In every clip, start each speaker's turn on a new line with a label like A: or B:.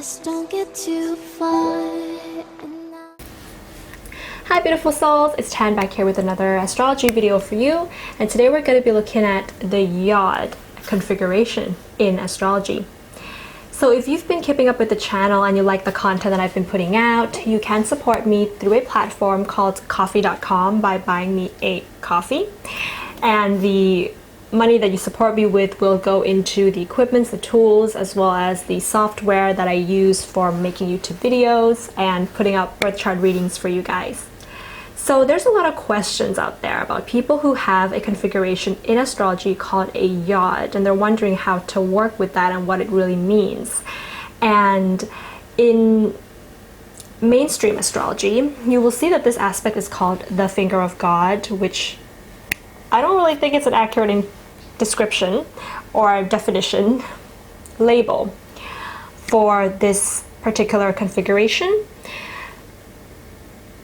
A: Just don't get too far.
B: Hi beautiful souls, it's Tan back here with another astrology video for you, and today we're going to be looking at the YOD configuration in astrology. So if you've been keeping up with the channel and you like the content that I've been putting out, you can support me through a platform called coffee.com by buying me a coffee, and the money that you support me with will go into the equipment, the tools, as well as the software that I use for making YouTube videos and putting out birth chart readings for you guys. So there's a lot of questions out there about people who have a configuration in astrology called a YOD, and they're wondering how to work with that and what it really means. And in mainstream astrology, you will see that this aspect is called the finger of God, which I don't really think it's an accurate description or definition label for this particular configuration,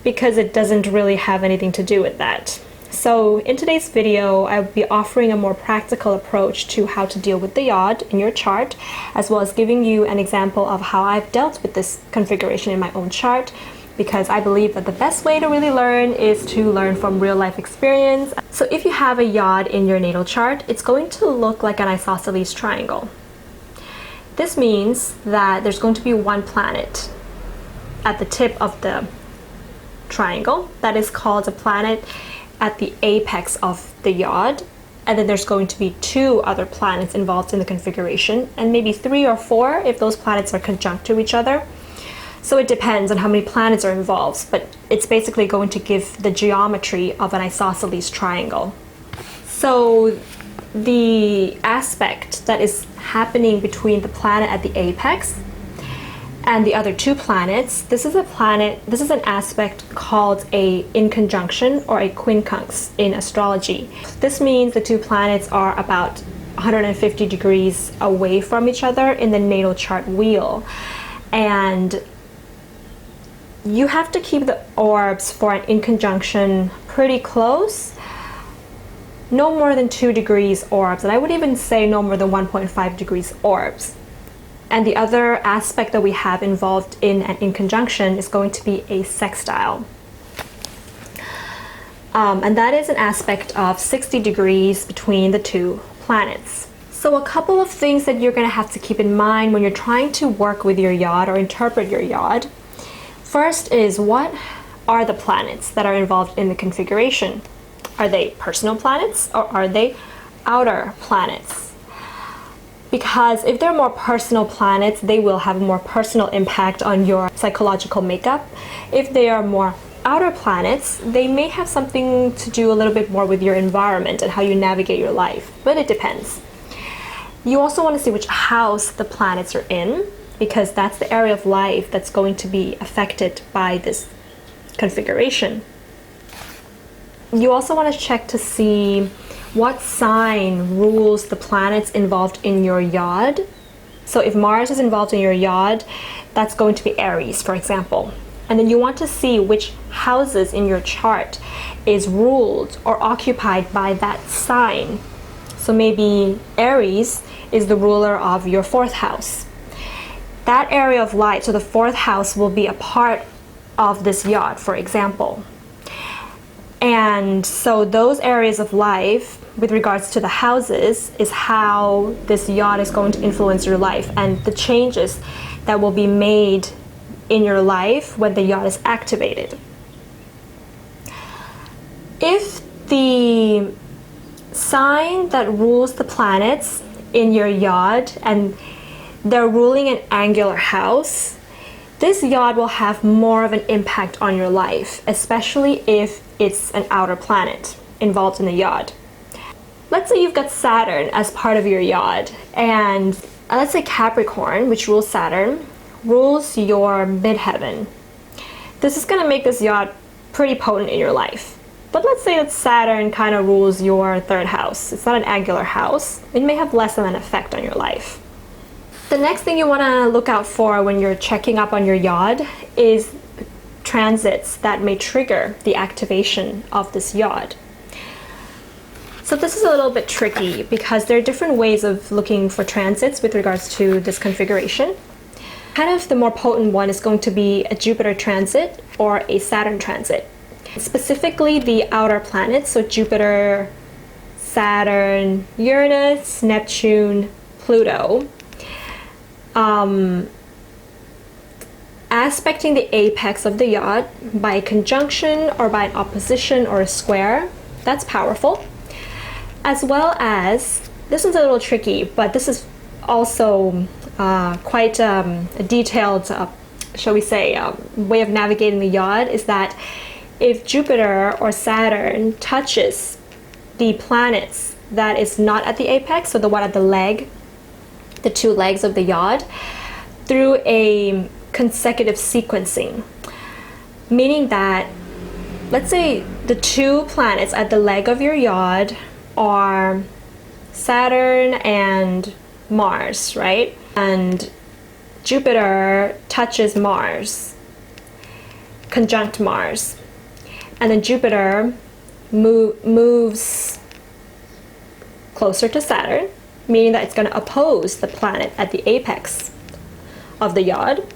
B: because it doesn't really have anything to do with that. So in today's video, I'll be offering a more practical approach to how to deal with the YOD in your chart, as well as giving you an example of how I've dealt with this configuration in my own chart, because I believe that the best way to really learn is to learn from real life experience. So if you have a YOD in your natal chart, it's going to look like an isosceles triangle. This means that there's going to be one planet at the tip of the triangle that is called a planet at the apex of the YOD, and then there's going to be two other planets involved in the configuration, and maybe 3 or 4 if those planets are conjunct to each other. So it depends on how many planets are involved, but it's basically going to give the geometry of an isosceles triangle. So the aspect that is happening between the planet at the apex and the other 2 planets, this is an aspect called a in conjunction or a quincunx in astrology. This means the 2 planets are about 150 degrees away from each other in the natal chart wheel, and you have to keep the orbs for an in conjunction pretty close, no more than 2 degrees orbs, and I would even say no more than 1.5 degrees orbs. And the other aspect that we have involved in an in conjunction is going to be a sextile. And that is an aspect of 60 degrees between the 2 planets. So a couple of things that you're going to have to keep in mind when you're trying to work with your YOD or interpret your YOD. First is, what are the planets that are involved in the configuration? Are they personal planets or are they outer planets? Because if they're more personal planets, they will have a more personal impact on your psychological makeup. If they are more outer planets, they may have something to do a little bit more with your environment and how you navigate your life, but it depends. You also want to see which house the planets are in, because that's the area of life that's going to be affected by this configuration. You also want to check to see what sign rules the planets involved in your YOD. So if Mars is involved in your YOD, that's going to be Aries, for example. And then you want to see which houses in your chart is ruled or occupied by that sign. So maybe Aries is the ruler of your 4th house. That area of light, so the 4th house, will be a part of this YOD, for example. And so those areas of life, with regards to the houses, is how this YOD is going to influence your life and the changes that will be made in your life when the YOD is activated. If the sign that rules the planets in your YOD and they're ruling an angular house, this YOD will have more of an impact on your life, especially if it's an outer planet involved in the YOD. Let's say you've got Saturn as part of your YOD, and let's say Capricorn, which rules Saturn, rules your midheaven. This is going to make this YOD pretty potent in your life. But let's say that Saturn kind of rules your 3rd house. It's not an angular house. It may have less of an effect on your life. The next thing you want to look out for when you're checking up on your YOD is transits that may trigger the activation of this YOD. So this is a little bit tricky because there are different ways of looking for transits with regards to this configuration. Kind of the more potent one is going to be a Jupiter transit or a Saturn transit. Specifically the outer planets, so Jupiter, Saturn, Uranus, Neptune, Pluto. Aspecting the apex of the YOD by a conjunction or by an opposition or a square, that's powerful. As well as, this one's a little tricky, but this is also quite a detailed, shall we say, way of navigating the YOD, is that if Jupiter or Saturn touches the planets that is not at the apex, so the one at the leg, the two legs of the YOD, through a consecutive sequencing, meaning that, let's say the two planets at the leg of your YOD are Saturn and Mars, right? And Jupiter touches Mars, conjunct Mars, and then Jupiter moves closer to Saturn, meaning that it's going to oppose the planet at the apex of the YOD.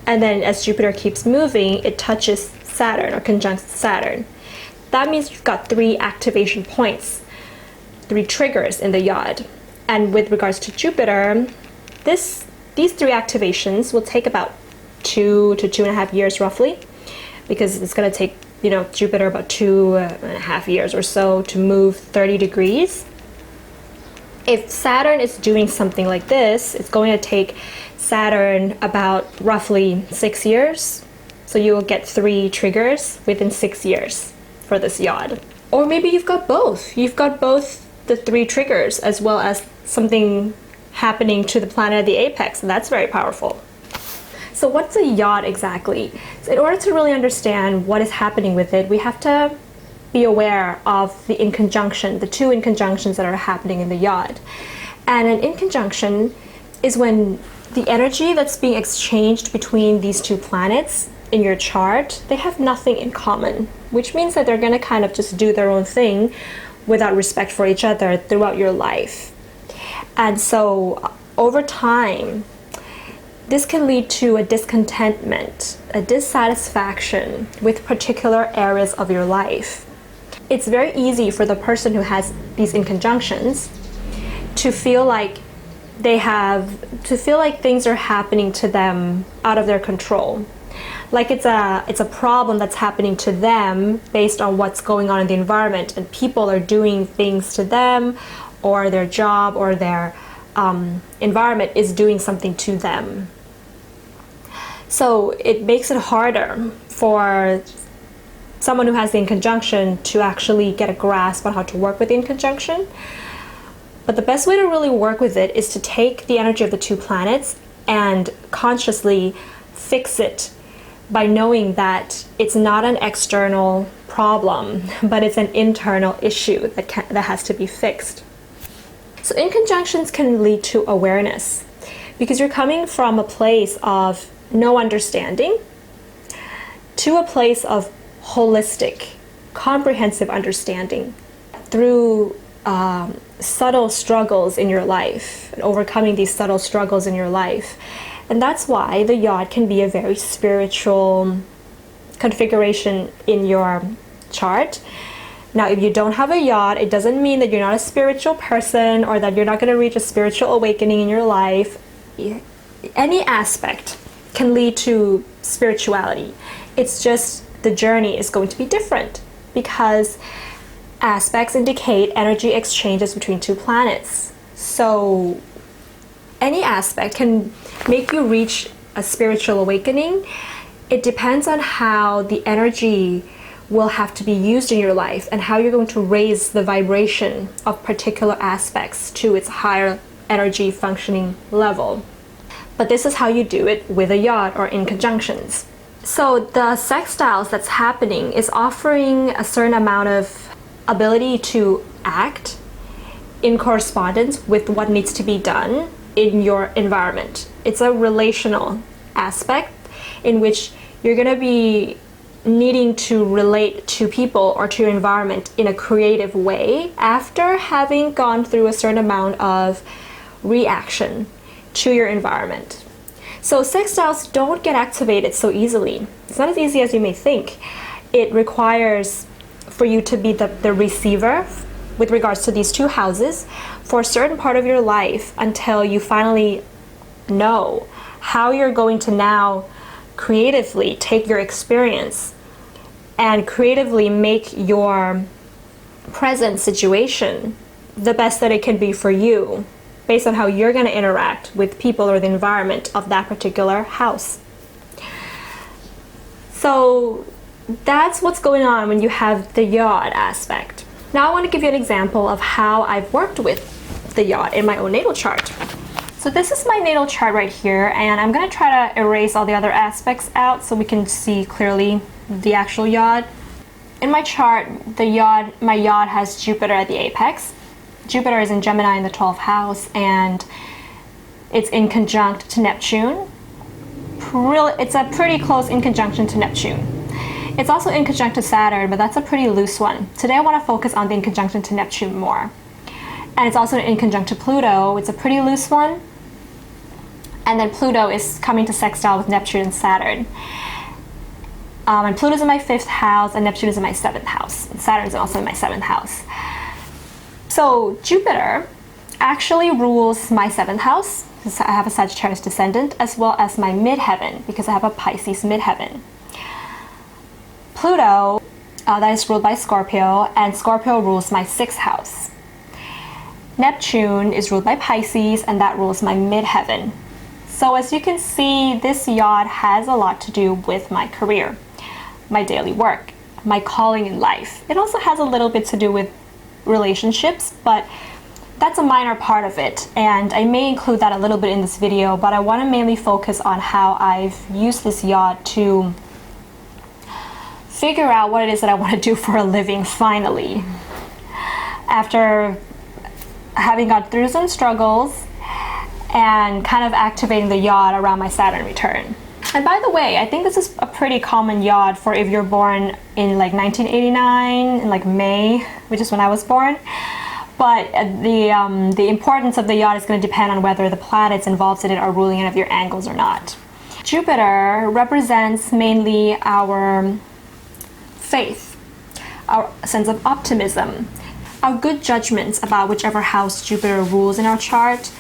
B: And then as Jupiter keeps moving, it touches Saturn or conjuncts Saturn. That means you've got 3 activation points, 3 triggers in the YOD. And with regards to Jupiter, these 3 activations will take about 2 to 2.5 years roughly, because it's going to take, Jupiter about 2.5 years or so to move 30 degrees. If Saturn is doing something like this, it's going to take Saturn about roughly 6 years. So you will get 3 triggers within 6 years for this YOD. Or maybe you've got both. You've got both the 3 triggers as well as something happening to the planet at the apex, and that's very powerful. So what's a YOD exactly? So in order to really understand what is happening with it, we have to be aware of the inconjunction, the 2 inconjunctions that are happening in the YOD. And an inconjunction is when the energy that's being exchanged between these 2 planets in your chart, they have nothing in common, which means that they're going to kind of just do their own thing without respect for each other throughout your life. And so over time, this can lead to a discontentment, a dissatisfaction with particular areas of your life. It's very easy for the person who has these inconjunctions to feel like things are happening to them out of their control. Like it's a problem that's happening to them based on what's going on in the environment, and people are doing things to them, or their job or their environment is doing something to them. So it makes it harder for someone who has the inconjunction to actually get a grasp on how to work with the inconjunction. But the best way to really work with it is to take the energy of the 2 planets and consciously fix it by knowing that it's not an external problem, but it's an internal issue that has to be fixed. So inconjunctions can lead to awareness, because you're coming from a place of no understanding to a place of holistic, comprehensive understanding through subtle struggles in your life and overcoming these subtle struggles in your life. And that's why the YOD can be a very spiritual configuration in your chart. Now, if you don't have a YOD, it doesn't mean that you're not a spiritual person or that you're not going to reach a spiritual awakening in your life. Any aspect can lead to spirituality. It's just the journey is going to be different, because aspects indicate energy exchanges between 2 planets. So any aspect can make you reach a spiritual awakening. It depends on how the energy will have to be used in your life and how you're going to raise the vibration of particular aspects to its higher energy functioning level. But this is how you do it with a YOD or in conjunctions. So the sextiles that's happening is offering a certain amount of ability to act in correspondence with what needs to be done in your environment. It's a relational aspect in which you're going to be needing to relate to people or to your environment in a creative way after having gone through a certain amount of reaction to your environment. So sextiles don't get activated so easily. It's not as easy as you may think. It requires for you to be the receiver with regards to these two houses for a certain part of your life until you finally know how you're going to now creatively take your experience and creatively make your present situation the best that it can be for you based on how you're going to interact with people or the environment of that particular house. So that's what's going on when you have the YOD aspect. Now I want to give you an example of how I've worked with the YOD in my own natal chart. So this is my natal chart right here, and I'm going to try to erase all the other aspects out so we can see clearly the actual YOD. In my chart, my YOD has Jupiter at the apex. Jupiter is in Gemini in the 12th house, and it's in conjunct to Neptune. It's a pretty close in conjunction to Neptune. It's also in conjunct to Saturn, but that's a pretty loose one. Today I want to focus on the in conjunction to Neptune more. And it's also in conjunct to Pluto. It's a pretty loose one. And then Pluto is coming to sextile with Neptune and Saturn. And Pluto's in my 5th house, and Neptune is in my 7th house. And Saturn's also in my 7th house. So Jupiter actually rules my 7th house, because I have a Sagittarius descendant, as well as my midheaven, because I have a Pisces midheaven. Pluto, that is ruled by Scorpio, and Scorpio rules my 6th house. Neptune is ruled by Pisces, and that rules my midheaven. So as you can see, this YOD has a lot to do with my career, my daily work, my calling in life. It also has a little bit to do with relationships, but that's a minor part of it, and I may include that a little bit in this video, but I want to mainly focus on how I've used this YOD to figure out what it is that I want to do for a living finally. After having gone through some struggles and kind of activating the YOD around my Saturn return. And by the way, I think this is a pretty common YOD for if you're born in like 1989, in like May, which is when I was born. But the importance of the YOD is going to depend on whether the planets involved in it are ruling any of your angles or not. Jupiter represents mainly our faith, our sense of optimism, our good judgments about whichever house Jupiter rules in our chart,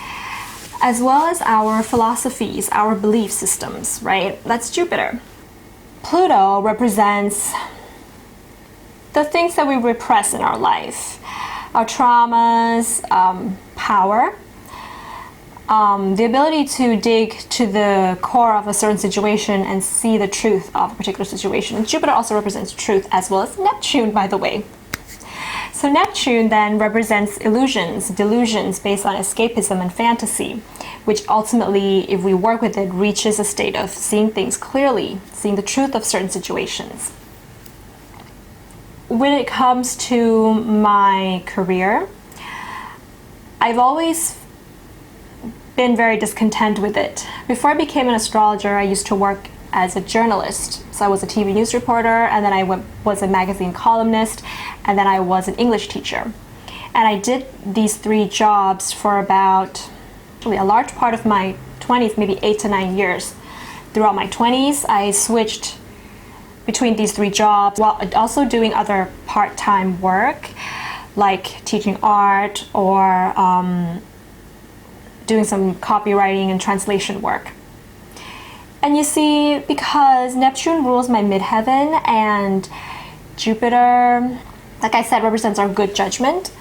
B: as well as our philosophies, our belief systems, right? That's Jupiter. Pluto represents the things that we repress in our life, our traumas, power, the ability to dig to the core of a certain situation and see the truth of a particular situation. And Jupiter also represents truth, as well as Neptune, by the way. So Neptune then represents illusions, delusions based on escapism and fantasy, which ultimately, if we work with it, reaches a state of seeing things clearly, seeing the truth of certain situations. When it comes to my career, I've always been very discontent with it. Before I became an astrologer, I used to work as a journalist. So I was a TV news reporter, and then I was a magazine columnist, and then I was an English teacher. And I did these 3 jobs for about actually a large part of my 20s, maybe 8 to 9 years. Throughout my 20s, I switched between these 3 jobs while also doing other part-time work, like teaching art or doing some copywriting and translation work. And you see, because Neptune rules my midheaven and Jupiter, like I said, represents our good judgment,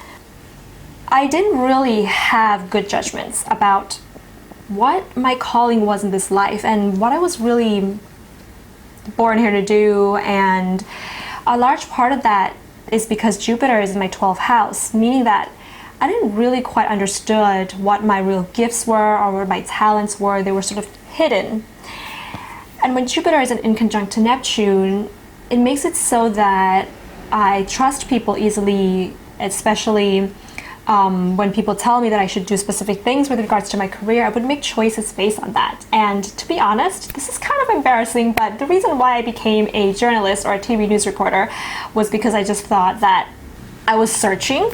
B: I didn't really have good judgments about what my calling was in this life and what I was really born here to do. And a large part of that is because Jupiter is in my 12th house, meaning that I didn't really quite understood what my real gifts were or what my talents were. They were sort of hidden. And when Jupiter is in conjunct to Neptune, it makes it so that I trust people easily, especially when people tell me that I should do specific things with regards to my career. I would make choices based on that. And to be honest, this is kind of embarrassing, but the reason why I became a journalist or a TV news reporter was because I just thought that I was searching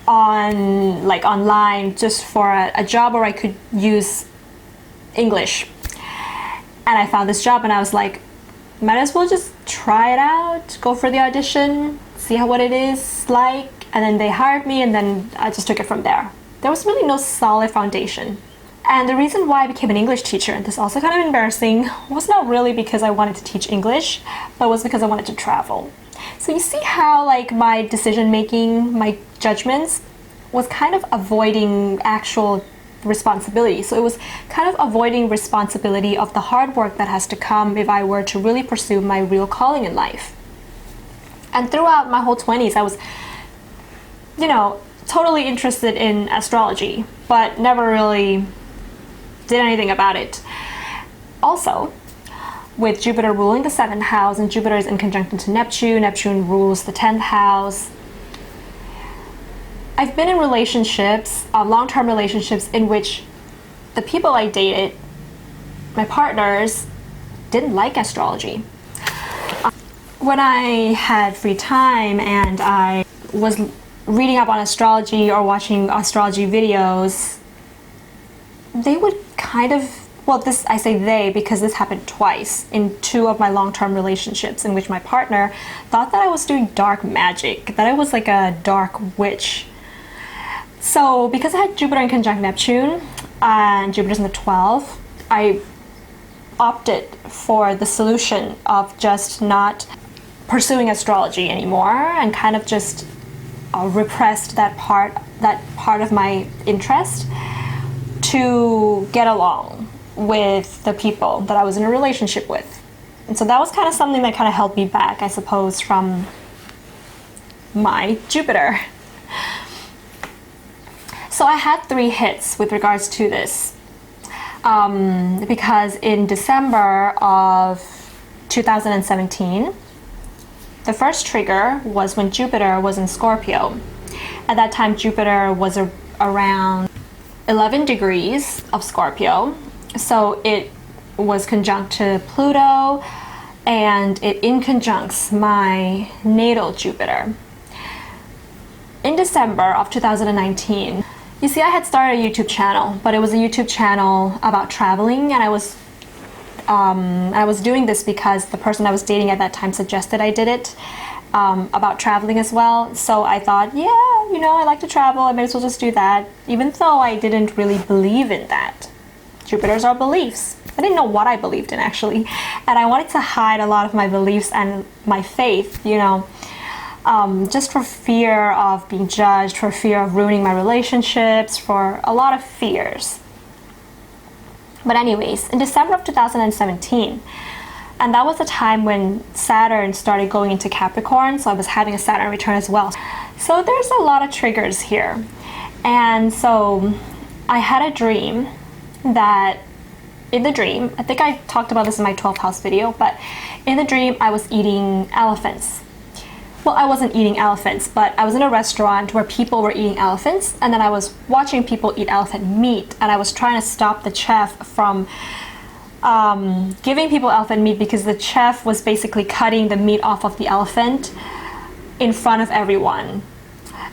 B: online just for a job where I could use English. And I found this job and I was like, might as well just try it out, go for the audition, see what it is like. And then they hired me and then I just took it from there. There was really no solid foundation. And the reason why I became an English teacher, and this is also kind of embarrassing, was not really because I wanted to teach English, but was because I wanted to travel. So you see how like my decision making, my judgments was kind of avoiding actual responsibility. So it was kind of avoiding responsibility of the hard work that has to come if I were to really pursue my real calling in life. And throughout my whole 20s, I was, totally interested in astrology, but never really did anything about it. Also, with Jupiter ruling the 7th house, and Jupiter is in conjunction to Neptune, Neptune rules the 10th house. I've been in relationships, long-term relationships, in which the people I dated, my partners, didn't like astrology. When I had free time and I was reading up on astrology or watching astrology videos, they would kind of, I say they because this happened twice in 2 of my long-term relationships, in which my partner thought that I was doing dark magic, that I was like a dark witch. So because I had Jupiter in conjunct Neptune and Jupiter's in the 12th, I opted for the solution of just not pursuing astrology anymore and kind of just repressed that part of my interest to get along with the people that I was in a relationship with. And so that was kind of something that kind of held me back, I suppose, from my Jupiter. So I had 3 hits with regards to this, because in December of 2017, the first trigger was when Jupiter was in Scorpio. At that time, Jupiter was around 11 degrees of Scorpio. So it was conjunct to Pluto, and it inconjuncts my natal Jupiter. In December of 2019, you see, I had started a YouTube channel, but it was a YouTube channel about traveling, and I was doing this because the person I was dating at that time suggested I did it, about traveling as well. So I thought, yeah, I like to travel, I might as well just do that, even though I didn't really believe in that. Jupiter's are beliefs. I didn't know what I believed in, actually, and I wanted to hide a lot of my beliefs and my faith, just for fear of being judged, for fear of ruining my relationships, for a lot of fears. But anyways, in December of 2017, and that was the time when Saturn started going into Capricorn, so I was having a Saturn return as well. So there's a lot of triggers here. And so I had a dream that, in the dream, I think I talked about this in my 12th house video, but in the dream I was eating elephants. Well, I wasn't eating elephants, but I was in a restaurant where people were eating elephants, and then I was watching people eat elephant meat, and I was trying to stop the chef from giving people elephant meat, because the chef was basically cutting the meat off of the elephant in front of everyone.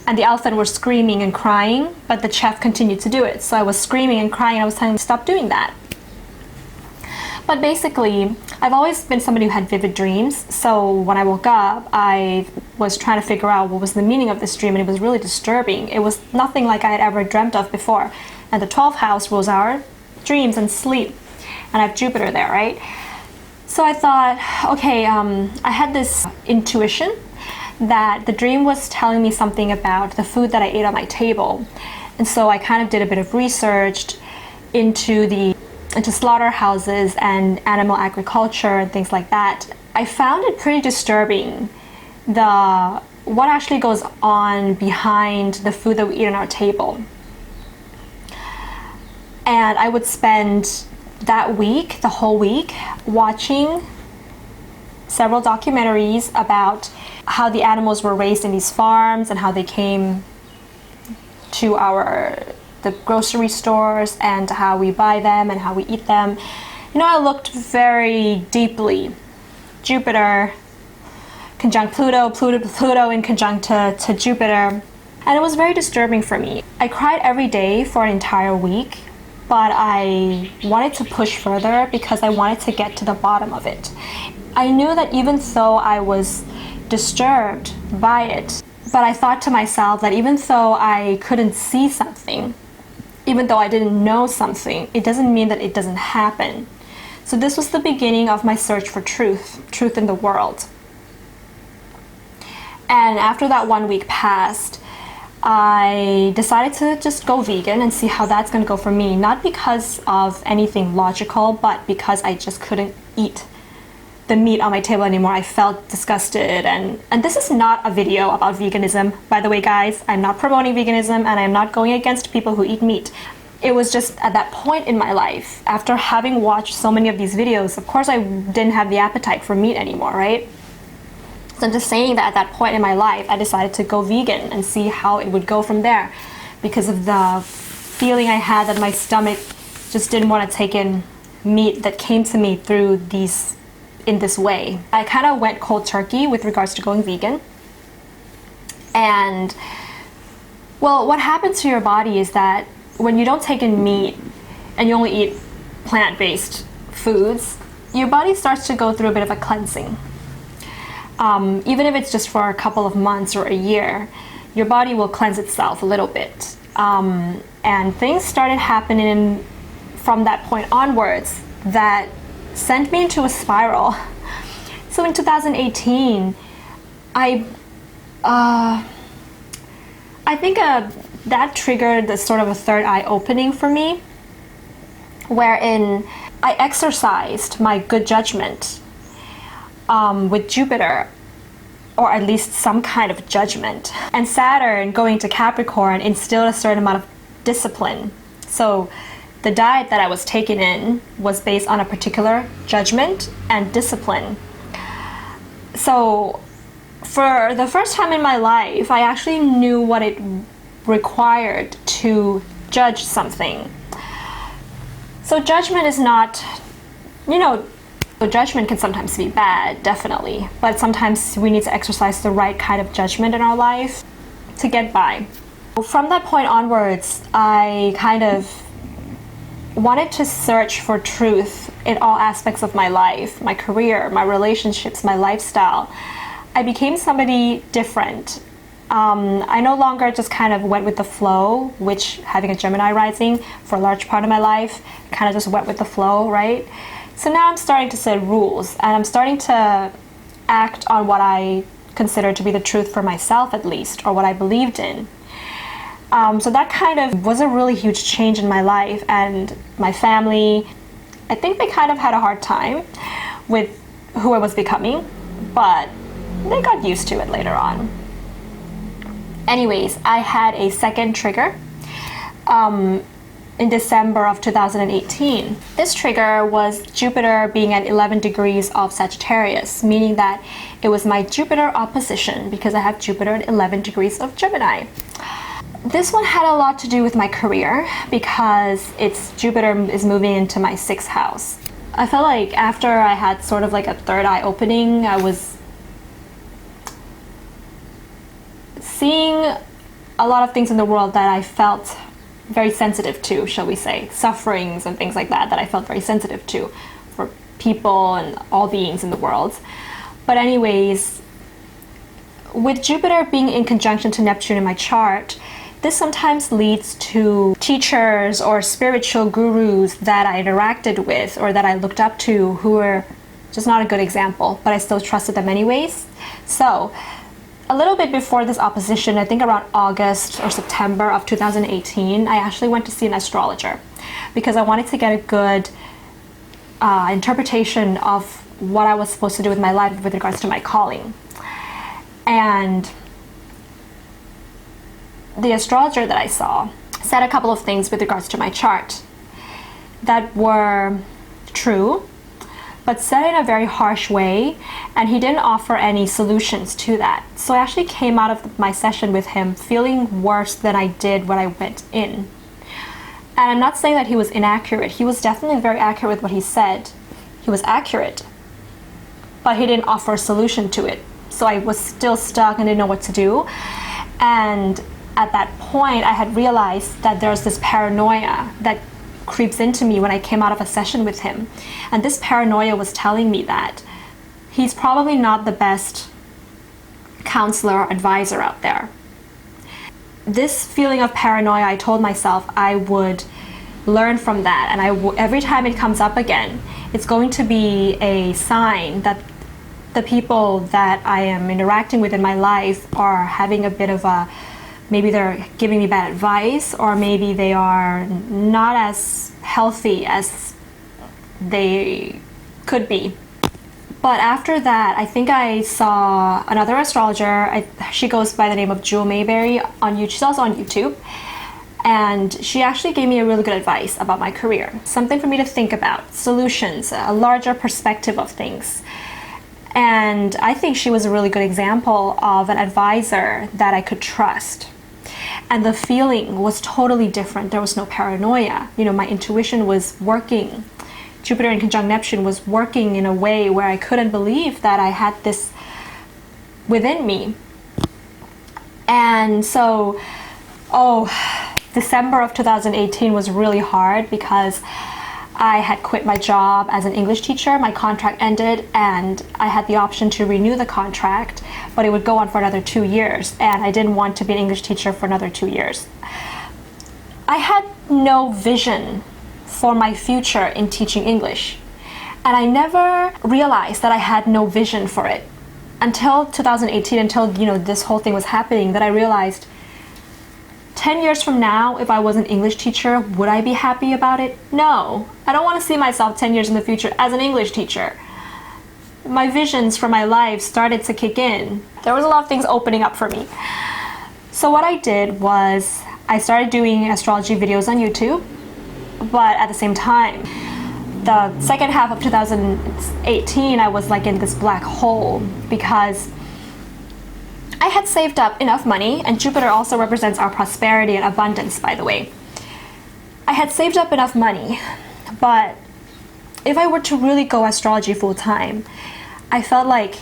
B: And the elephant were screaming and crying, but the chef continued to do it. So I was screaming and crying, and I was telling him to stop doing that. But basically, I've always been somebody who had vivid dreams, so when I woke up, I was trying to figure out what was the meaning of this dream, and it was really disturbing. It was nothing like I had ever dreamt of before. And the 12th house rules our dreams and sleep, and I have Jupiter there, right? So I thought, okay, I had this intuition that the dream was telling me something about the food that I ate on my table. And so I kind of did a bit of research into slaughterhouses and animal agriculture and things like that. I found it pretty disturbing, what actually goes on behind the food that we eat on our table. And I would spend that week, the whole week, watching several documentaries about how the animals were raised in these farms and how they came to the grocery stores and how we buy them and how we eat them. I looked very deeply. Jupiter conjunct Pluto, Pluto in conjunct to Jupiter. And it was very disturbing for me. I cried every day for an entire week. but I wanted to push further because I wanted to get to the bottom of it. I knew that even though I was disturbed by it, but I thought to myself that even though I couldn't see something, even though I didn't know something, it doesn't mean that it doesn't happen. So this was the beginning of my search for truth in the world. And after that 1 week passed, I decided to just go vegan and see how that's going to go for me. Not because of anything logical, but because I just couldn't eat the meat on my table anymore. I felt disgusted. And this is not a video about veganism, by the way, guys. I'm not promoting veganism, and I'm not going against people who eat meat. It was just at that point in my life, after having watched so many of these videos, of course I didn't have the appetite for meat anymore, right? So I'm just saying that at that point in my life, I decided to go vegan and see how it would go from there, because of the feeling I had that my stomach just didn't want to take in meat that came to me in this way. I kind of went cold turkey with regards to going vegan. And well, what happens to your body is that when you don't take in meat and you only eat plant-based foods, your body starts to go through a bit of a cleansing. Even if it's just for a couple of months or a year, your body will cleanse itself a little bit. And things started happening from that point onwards that sent me into a spiral. So in 2018, I think that triggered the sort of a third eye opening for me, wherein I exercised my good judgment with Jupiter, or at least some kind of judgment. And Saturn going to Capricorn instilled a certain amount of discipline. So the diet that I was taking in was based on a particular judgment and discipline. So for the first time in my life, I actually knew what it required to judge something. So judgment is not, judgment can sometimes be bad, definitely, but sometimes we need to exercise the right kind of judgment in our life to get by. From that point onwards, I kind of wanted to search for truth in all aspects of my life, my career, my relationships, my lifestyle. I became somebody different. I no longer just kind of went with the flow, which, having a Gemini rising for a large part of my life, kind of just went with the flow, right? So now I'm starting to set rules, and I'm starting to act on what I consider to be the truth for myself, at least, or what I believed in. So that kind of was a really huge change in my life, and my family, I think they kind of had a hard time with who I was becoming, but they got used to it later on. Anyways, I had a second trigger in December of 2018. This trigger was Jupiter being at 11 degrees of Sagittarius, meaning that it was my Jupiter opposition, because I have Jupiter at 11 degrees of Gemini. This one had a lot to do with my career, because Jupiter is moving into my 6th house. I felt like after I had sort of like a third eye opening, I was seeing a lot of things in the world that I felt very sensitive to, shall we say, sufferings and things like that I felt very sensitive to for people and all beings in the world. But anyways, with Jupiter being in conjunction to Neptune in my chart, this sometimes leads to teachers or spiritual gurus that I interacted with or that I looked up to who were just not a good example, but I still trusted them anyways. So a little bit before this opposition, I think around August or September of 2018, I actually went to see an astrologer because I wanted to get a good interpretation of what I was supposed to do with my life with regards to my calling. And the astrologer that I saw said a couple of things with regards to my chart that were true, but said in a very harsh way, and he didn't offer any solutions to that. So I actually came out of my session with him feeling worse than I did when I went in. And I'm not saying that he was inaccurate. He was definitely very accurate with what he said. He was accurate, but he didn't offer a solution to it. So I was still stuck and didn't know what to do. And at that point, I had realized that there's this paranoia that creeps into me when I came out of a session with him. And this paranoia was telling me that he's probably not the best counselor or advisor out there. This feeling of paranoia, I told myself I would learn from that, and every time it comes up again, it's going to be a sign that the people that I am interacting with in my life are having a bit of a, maybe they're giving me bad advice, or maybe they are not as healthy as they could be. But after that, I think I saw another astrologer. She goes by the name of Jewel Mayberry on YouTube. She's also on YouTube. And she actually gave me a really good advice about my career. Something for me to think about, solutions, a larger perspective of things. And I think she was a really good example of an advisor that I could trust. And the feeling was totally different. There was no paranoia. You know, my intuition was working. Jupiter in conjunct Neptune was working in a way where I couldn't believe that I had this within me. And so, December of 2018 was really hard because I had quit my job as an English teacher. My contract ended and I had the option to renew the contract, but it would go on for another 2 years, and I didn't want to be an English teacher for another 2 years. I had no vision for my future in teaching English, and I never realized that I had no vision for it until 2018, until this whole thing was happening, that I realized 10 years from now, if I was an English teacher, would I be happy about it? No. I don't want to see myself 10 years in the future as an English teacher. My visions for my life started to kick in. There was a lot of things opening up for me. So what I did was I started doing astrology videos on YouTube, but at the same time, the second half of 2018, I was like in this black hole because I had saved up enough money, and Jupiter also represents our prosperity and abundance, by the way. I had saved up enough money, but if I were to really go astrology full time, I felt like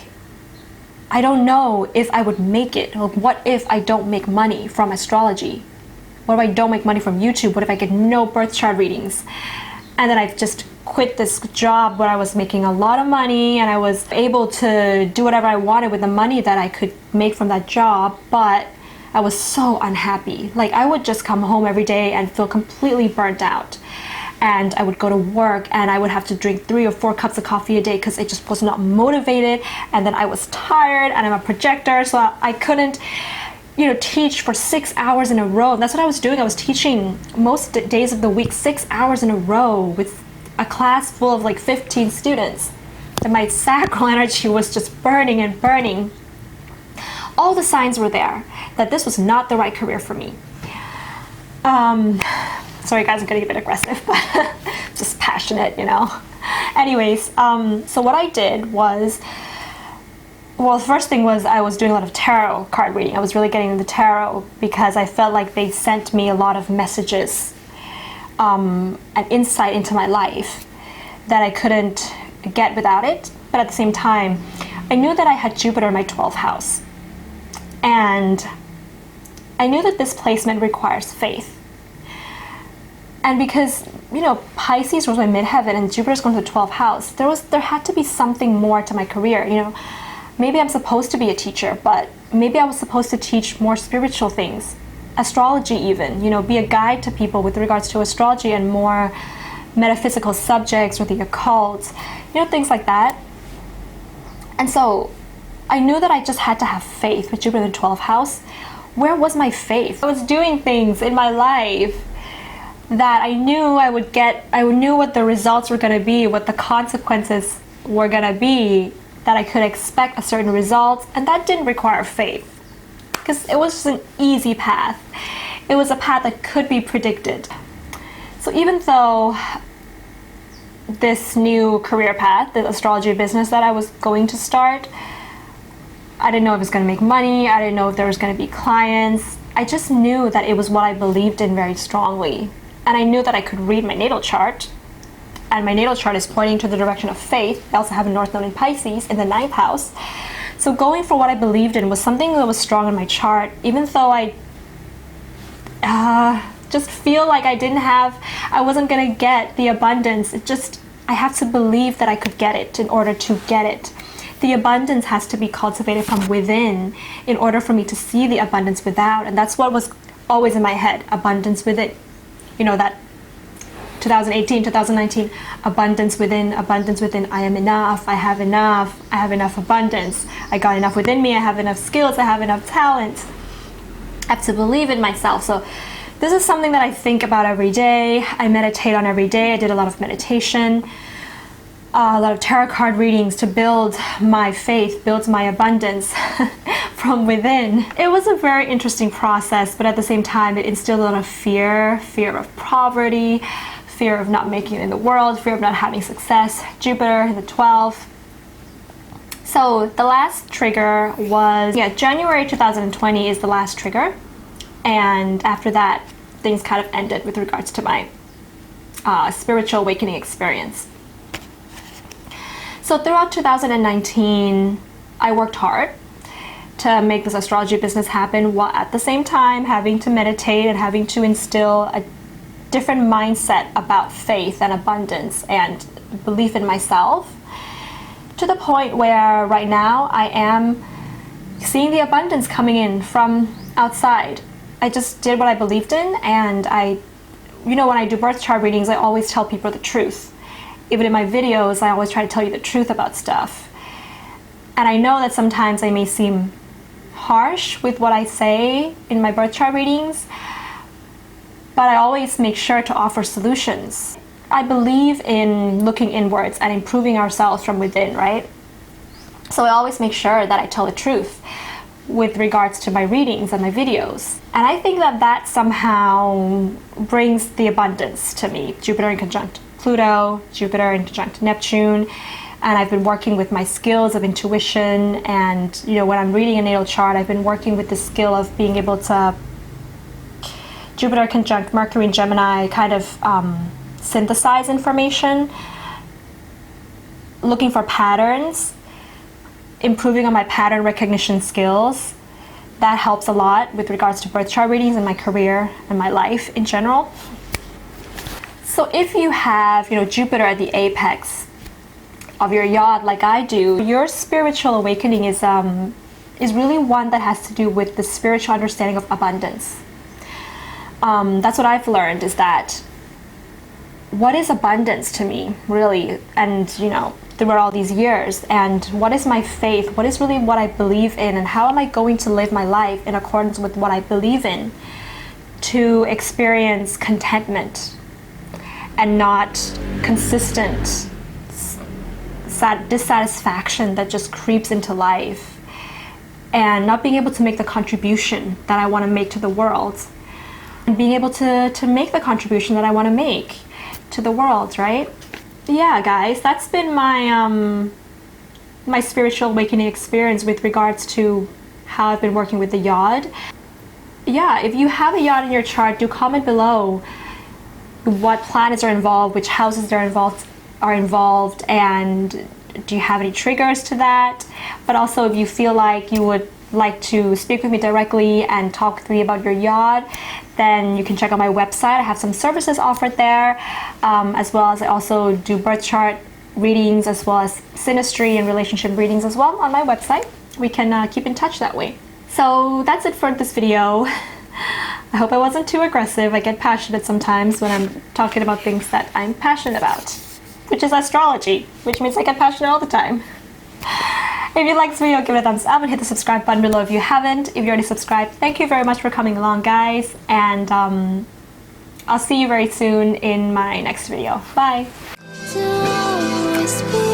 B: I don't know if I would make it. Or what if I don't make money from astrology? What if I don't make money from YouTube? What if I get no birth chart readings? And then I just quit this job where I was making a lot of money and I was able to do whatever I wanted with the money that I could make from that job, but I was so unhappy. Like, I would just come home every day and feel completely burnt out. And I would go to work and I would have to drink 3 or 4 cups of coffee a day because I just was not motivated. And then I was tired, and I'm a projector, so I couldn't teach for 6 hours in a row. That's what I was doing. I was teaching most days of the week, 6 hours in a row with a class full of like 15 students. And my sacral energy was just burning and burning. All the signs were there that this was not the right career for me. Sorry guys, I'm getting a bit aggressive, but just passionate, Anyways, so what I did was, well, the first thing was I was doing a lot of tarot card reading. I was really getting into tarot because I felt like they sent me a lot of messages, and insight into my life that I couldn't get without it. But at the same time, I knew that I had Jupiter in my 12th house. And I knew that this placement requires faith. And because, Pisces was my midheaven and Jupiter's going to the 12th house, there had to be something more to my career, Maybe I'm supposed to be a teacher, but maybe I was supposed to teach more spiritual things. Astrology even, be a guide to people with regards to astrology and more metaphysical subjects or the occult, things like that. And so I knew that I just had to have faith with Jupiter in the 12th house. Where was my faith? I was doing things in my life that I knew I would get. I knew what the results were going to be, what the consequences were going to be, that I could expect a certain result, and that didn't require faith because it was just an easy path. It was a path that could be predicted. So even though this new career path, the astrology business that I was going to start, I didn't know if it was going to make money, I didn't know if there was going to be clients. I just knew that it was what I believed in very strongly. And I knew that I could read my natal chart, and my natal chart is pointing to the direction of faith. I also have a North Node in Pisces in the 9th house. So going for what I believed in was something that was strong in my chart, even though I just feel like I wasn't gonna get the abundance. I have to believe that I could get it in order to get it. The abundance has to be cultivated from within in order for me to see the abundance without. And that's what was always in my head, abundance within. You know, that 2018, 2019, abundance within, I am enough, I have enough abundance, I got enough within me, I have enough skills, I have enough talent. I have to believe in myself. So this is something that I think about every day. I meditate on every day. I did a lot of meditation, a lot of tarot card readings to build my faith, build my abundance from within. It was a very interesting process, but at the same time, it instilled a lot of fear of poverty, fear of not making it in the world, fear of not having success. Jupiter, the 12th. So the last trigger was, January 2020 is the last trigger. And after that, things kind of ended with regards to my spiritual awakening experience. So throughout 2019, I worked hard to make this astrology business happen, while at the same time having to meditate and having to instill a different mindset about faith and abundance and belief in myself, to the point where right now I am seeing the abundance coming in from outside. I just did what I believed in, and when I do birth chart readings, I always tell people the truth. Even in my videos, I always try to tell you the truth about stuff. And I know that sometimes I may seem harsh with what I say in my birth chart readings, but I always make sure to offer solutions. I believe in looking inwards and improving ourselves from within, right? So I always make sure that I tell the truth with regards to my readings and my videos. And I think that somehow brings the abundance to me. Jupiter in conjunct Pluto, Jupiter in conjunct Neptune. And I've been working with my skills of intuition. And, when I'm reading a natal chart, I've been working with the skill of being able to, Jupiter conjunct Mercury in Gemini, kind of synthesize information, looking for patterns, improving on my pattern recognition skills. That helps a lot with regards to birth chart readings and my career and my life in general. So if you have, Jupiter at the apex of your YOD like I do, your spiritual awakening is really one that has to do with the spiritual understanding of abundance. That's what I've learned, is that what is abundance to me, really, and throughout all these years, and what is my faith, what is really what I believe in, and how am I going to live my life in accordance with what I believe in to experience contentment and not consistent dissatisfaction that just creeps into life, and not being able to make the contribution that I want to make to the world, and being able to make the contribution that I want to make to the world, right? Yeah, guys, that's been my my spiritual awakening experience with regards to how I've been working with the YOD. Yeah, if you have a YOD in your chart, do comment below what planets are involved, which houses are involved, and do you have any triggers to that? But also, if you feel like you would like to speak with me directly and talk with me about your YOD, then you can check out my website. I have some services offered there, as well as I also do birth chart readings, as well as synastry and relationship readings as well on my website. We can keep in touch that way. So that's it for this video. I hope I wasn't too aggressive. I get passionate sometimes when I'm talking about things that I'm passionate about, which is astrology, which means I get passionate all the time. If you liked this video, give it a thumbs up and hit the subscribe button below if you haven't. If you already subscribed, thank you very much for coming along, guys. And I'll see you very soon in my next video. Bye.
A: To always be